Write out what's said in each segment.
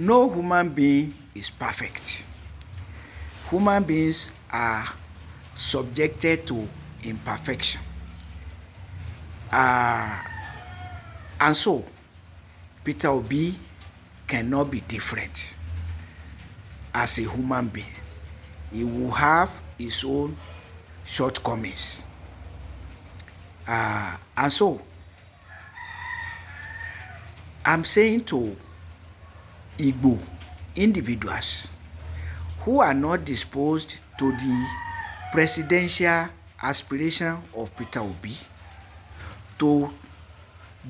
No human being is perfect. Human beings are subjected to imperfection. And so, Peter Obi cannot be different as a human being. He will have his own shortcomings. And so, I'm saying to Igbo individuals who are not disposed to the presidential aspiration of Peter Obi to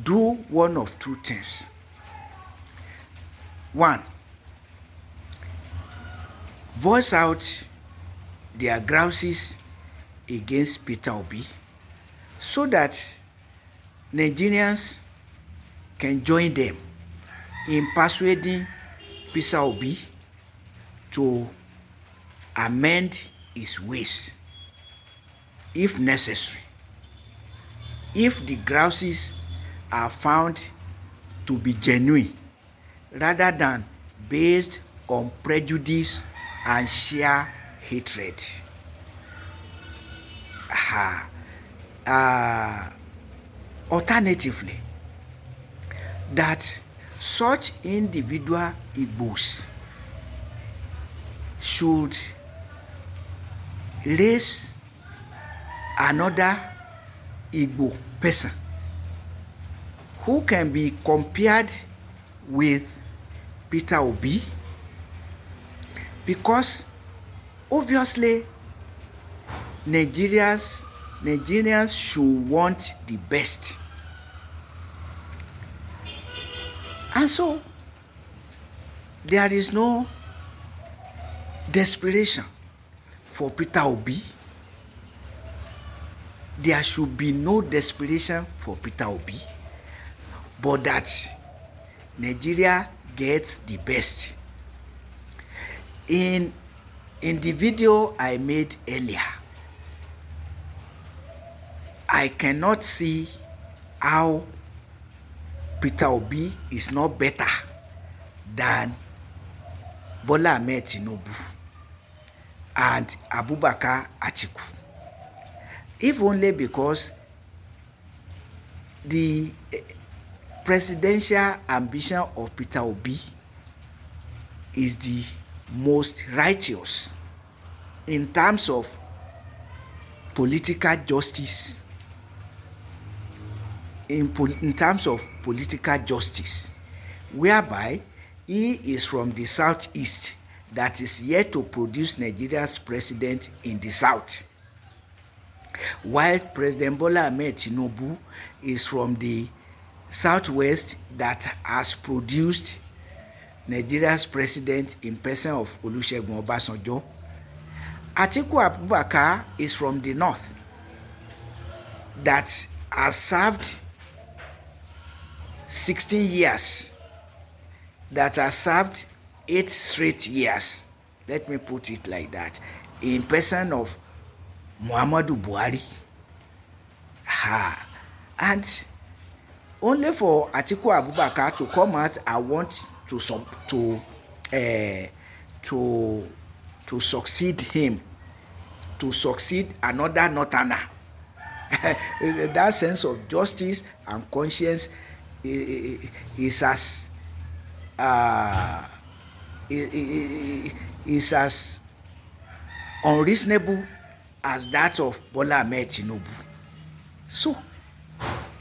do one of two things. One, voice out their grouses against Peter Obi so that Nigerians can join them in persuading Peter Obi to amend his ways if necessary. If the grouses are found to be genuine rather than based on prejudice and sheer hatred. Alternatively, that such individual Igbos should raise another Igbo person who can be compared with Peter Obi, because obviously Nigerians should want the best. And so there is no desperation for Peter Obi. There should be no desperation for Peter Obi, but that Nigeria gets the best. In the video I made earlier, I cannot see how Peter Obi is not better than Bola Ahmed Tinubu and Abubakar Atiku, if only because the presidential ambition of Peter Obi is the most righteous in terms of political justice. In terms of political justice, whereby he is from the southeast that is yet to produce Nigeria's president in the south, while President Bola Ahmed Tinubu is from the southwest that has produced Nigeria's president in person of Olusegun Obasanjo. Atiku Abubakar is from the north that has served 16 years, that has served 8 straight years, let me put it like that, in person of Muhammadu Buhari. And only for Atiku Abubakar to come out and want to succeed him, to succeed another northerner. That sense of justice and conscience is as unreasonable as that of Bola Ahmed Tinubu. So,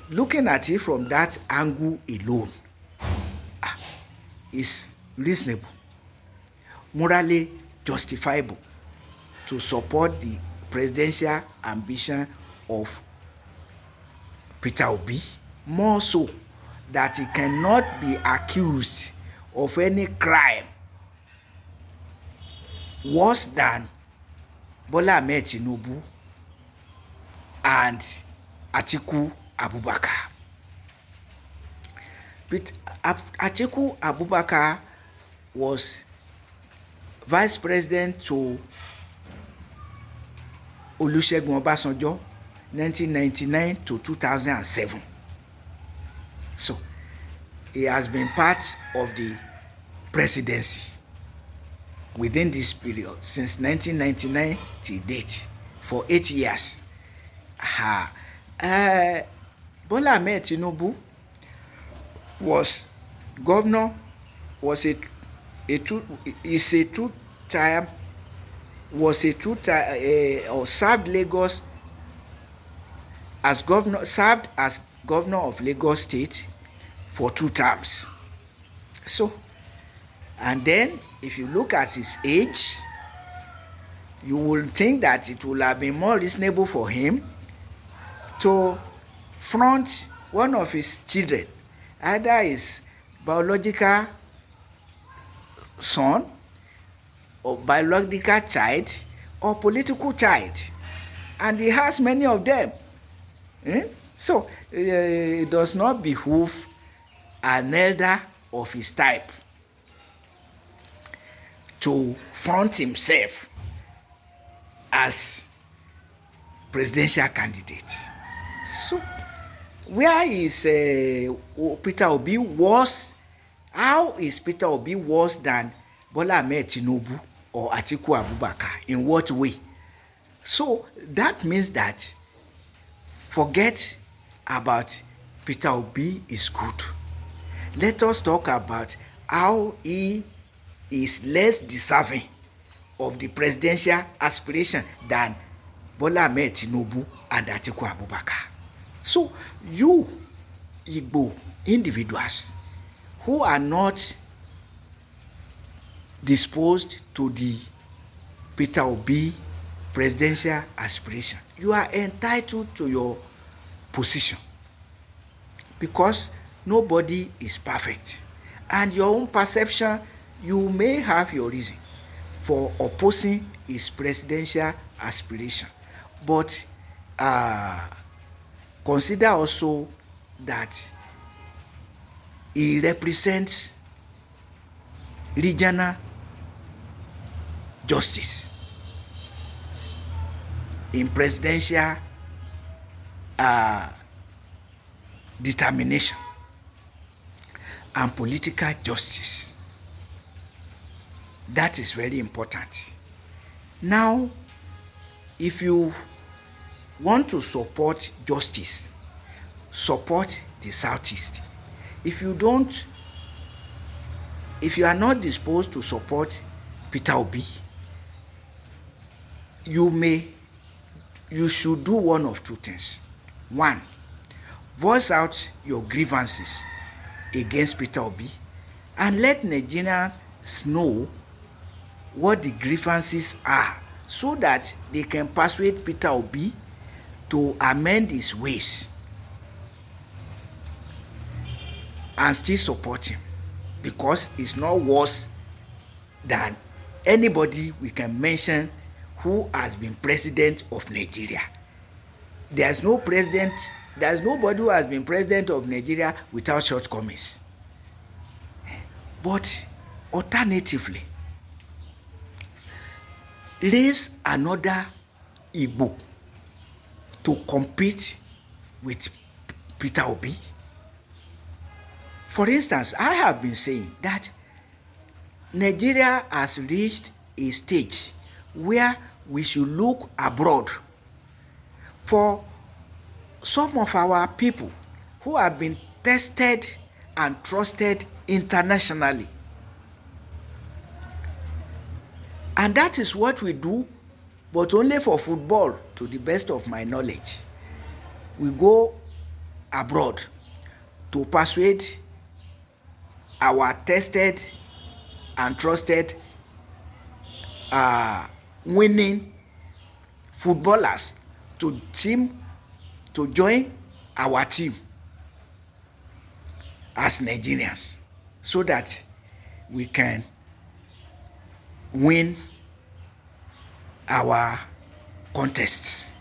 looking at it from that angle alone is reasonable, morally justifiable to support the presidential ambition of Peter Obi, more so that he cannot be accused of any crime worse than Bola Ahmed Tinubu and Atiku Abubakar. Atiku Abubakar was vice president to Olusegun Obasanjo 1999 to 2007. So he has been part of the presidency within this period since 1999 till date for 8 years. Bola Ahmed Tinubu was governor, was a two time, or served Lagos as governor, served as governor of Lagos State for 2 terms. So, and then if you look at his age, you will think that it would have been more reasonable for him to front one of his children, either his biological son or biological child or political child, and he has many of them. So it does not behoove an elder of his type to front himself as presidential candidate. So where is Peter Obi worse? How is Peter Obi worse than Bola Ahmed Tinubu or Atiku Abubakar? In what way? So that means that forget about Peter Obi is good. Let us talk about how he is less deserving of the presidential aspiration than Bola Ahmed Tinubu and Atiku Abubakar. So you Igbo individuals who are not disposed to the Peter Obi presidential aspiration, you are entitled to your position, because nobody is perfect, and your own perception, you may have your reason for opposing his presidential aspiration, but consider also that he represents regional justice in presidential determination and political justice. That is very important. Now, if you want to support justice, support the Southeast. If you are not disposed to support Peter Obi, you should do one of 2 things. 1, voice out your grievances against Peter Obi and let Nigerians know what the grievances are, so that they can persuade Peter Obi to amend his ways and still support him, because it's not worse than anybody we can mention who has been president of Nigeria. There's nobody who has been president of Nigeria without shortcomings. But alternatively, raise another Igbo to compete with Peter Obi. For instance, I have been saying that Nigeria has reached a stage where we should look abroad for some of our people who have been tested and trusted internationally. And that is what we do, but only for football, to the best of my knowledge. We go abroad to persuade our tested and trusted winning footballers to join our team as Nigerians, so that we can win our contests.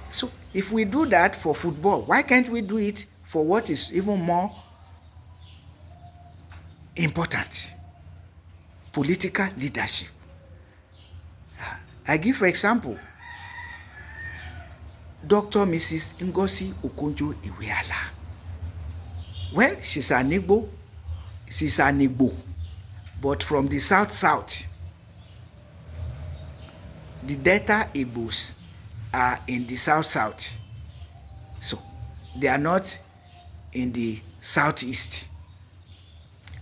So if we do that for football, why can't we do it for what is even more important? Political leadership. I give example, Dr. Mrs. Ngozi Okonjo-Iweala. Well, she's an Igbo. she's an Igbo, but from the south. The Delta Igbos are in the south. So they are not in the southeast.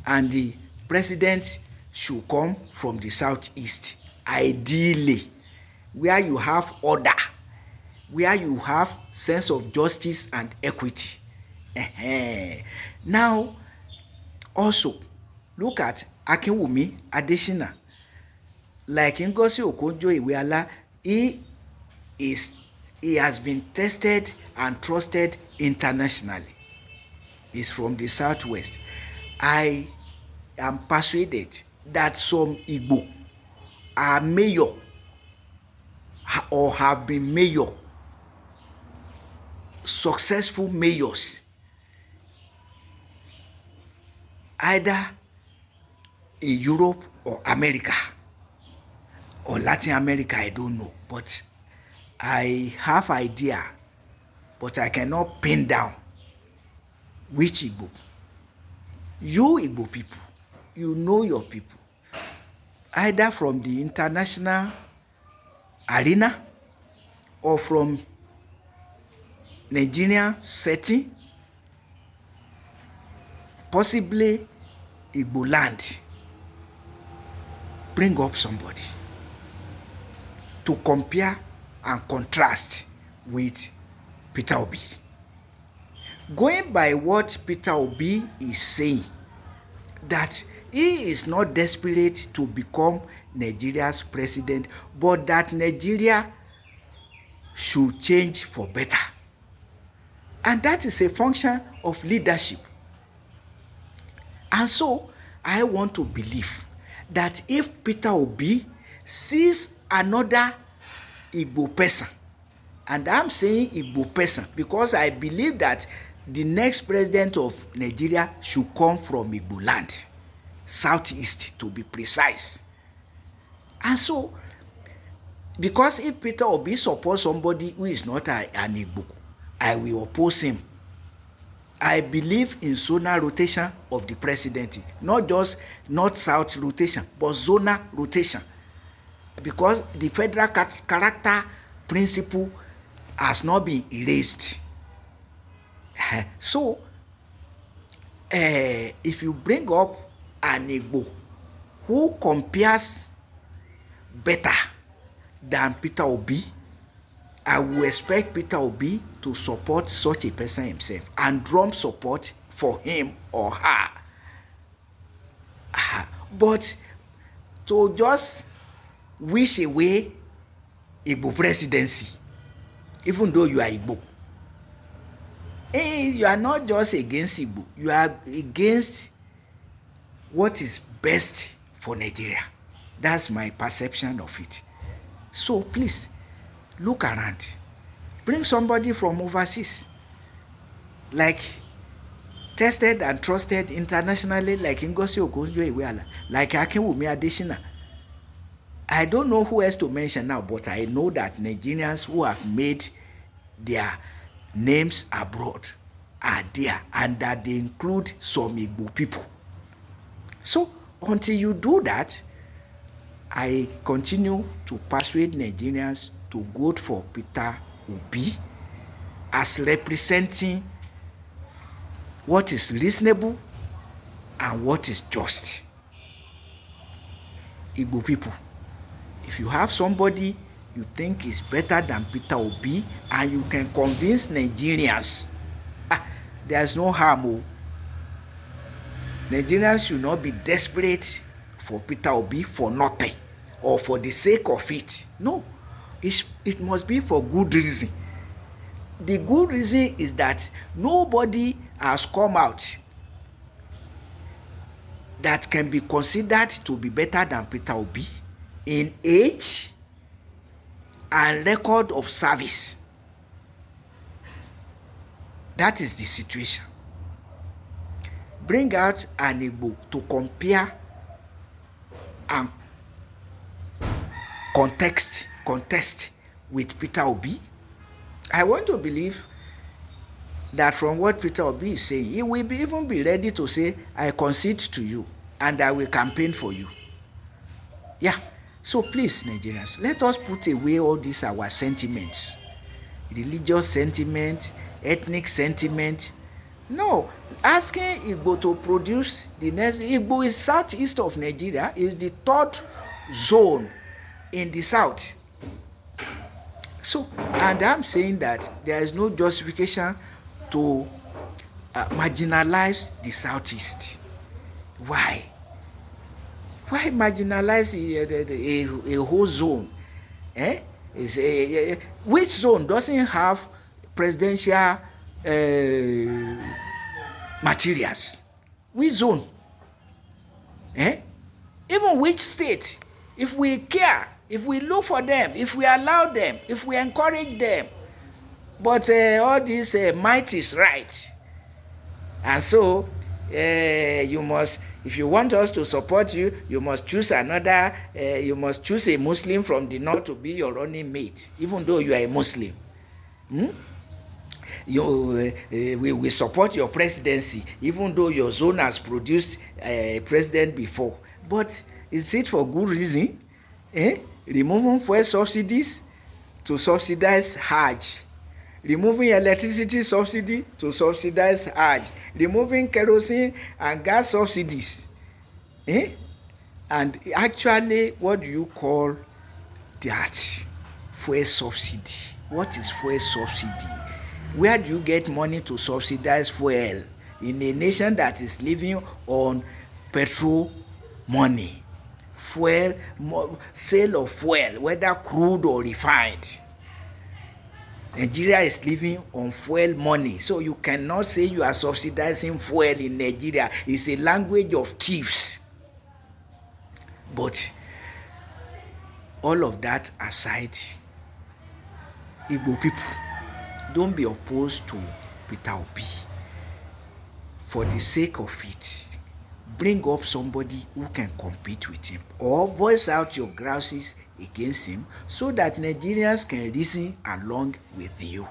And the president should come from the southeast, ideally, where you have order, where you have sense of justice and equity. Now, also, look at Akinwumi Adesina. Like Ngozi Okonjo-Iweala, he has been tested and trusted internationally. He's from the southwest. I am persuaded that some Igbo are mayor or have been mayor, successful mayors, either in Europe or America or Latin America, I don't know, but I have idea, but I cannot pin down which Igbo. You Igbo people, you know your people, either from the international arena or from Nigerian setting, possibly Igbo land. Bring up somebody to compare and contrast with Peter Obi. Going by what Peter Obi is saying, that he is not desperate to become Nigeria's president, but that Nigeria should change for better. And that is a function of leadership. And so, I want to believe that if Peter Obi sees another Igbo person, and I'm saying Igbo person because I believe that the next president of Nigeria should come from Igbo land, southeast to be precise. And so, because if Peter Obi supports somebody who is not an Igbo, I will oppose him. I believe in zonal rotation of the presidency, not just north-south rotation, but zonal rotation, because the federal character principle has not been erased. So, if you bring up an Igbo who compares better than Peter Obi, I will expect Peter Obi to support such a person himself and drum support for him or her. But to just wish away Igbo presidency, even though you are Igbo, you are not just against Igbo, you are against what is best for Nigeria. That's my perception of it. So please, look around. Bring somebody from overseas, like tested and trusted internationally, like Ngozi Okonjo-Iweala, like Akinwumi Adesina. I don't know who else to mention now, but I know that Nigerians who have made their names abroad are there, and that they include some Igbo people. So until you do that, I continue to persuade Nigerians to vote for Peter Obi as representing what is reasonable and what is just. Igbo people, if you have somebody you think is better than Peter Obi and you can convince Nigerians, there's no harm. Nigerians should not be desperate for Peter Obi for nothing or for the sake of it. No, it must be for good reason. The good reason is that nobody has come out that can be considered to be better than Peter Obi in age and record of service. That is the situation. Bring out an Igbo to compare and contest with Peter Obi. I want to believe that from what Peter Obi is saying, he will even be ready to say, I concede to you and I will campaign for you. Yeah. So please, Nigerians, let us put away all these our sentiments, religious sentiment, ethnic sentiment. No, asking Igbo to produce the next, Igbo is southeast of Nigeria, is the third zone in the south. So, and I'm saying that there is no justification to marginalize the southeast. Why? Why marginalize a whole zone? Which zone doesn't have presidential materials? Which zone? Even which state? If we care, if we look for them, if we allow them, if we encourage them, but all this might is right, and so you must, if you want us to support you, you must choose another, you must choose a Muslim from the north to be your running mate, even though you are a Muslim. We support your presidency, even though your zone has produced a president before. But is it for good reason? Removing fuel subsidies to subsidize Hajj, removing electricity subsidy to subsidize Hajj, removing kerosene and gas subsidies. And actually, what do you call that? Fuel subsidy. What is fuel subsidy? Where do you get money to subsidize fuel in a nation that is living on petrol money? Fuel, sale of fuel, whether crude or refined. Nigeria is living on fuel money, so you cannot say you are subsidizing fuel in Nigeria. It's a language of thieves. But all of that aside, Igbo people, don't be opposed to Peter Obi. For the sake of it, bring up somebody who can compete with him, or voice out your grouses against him, so that Nigerians can reason along with you.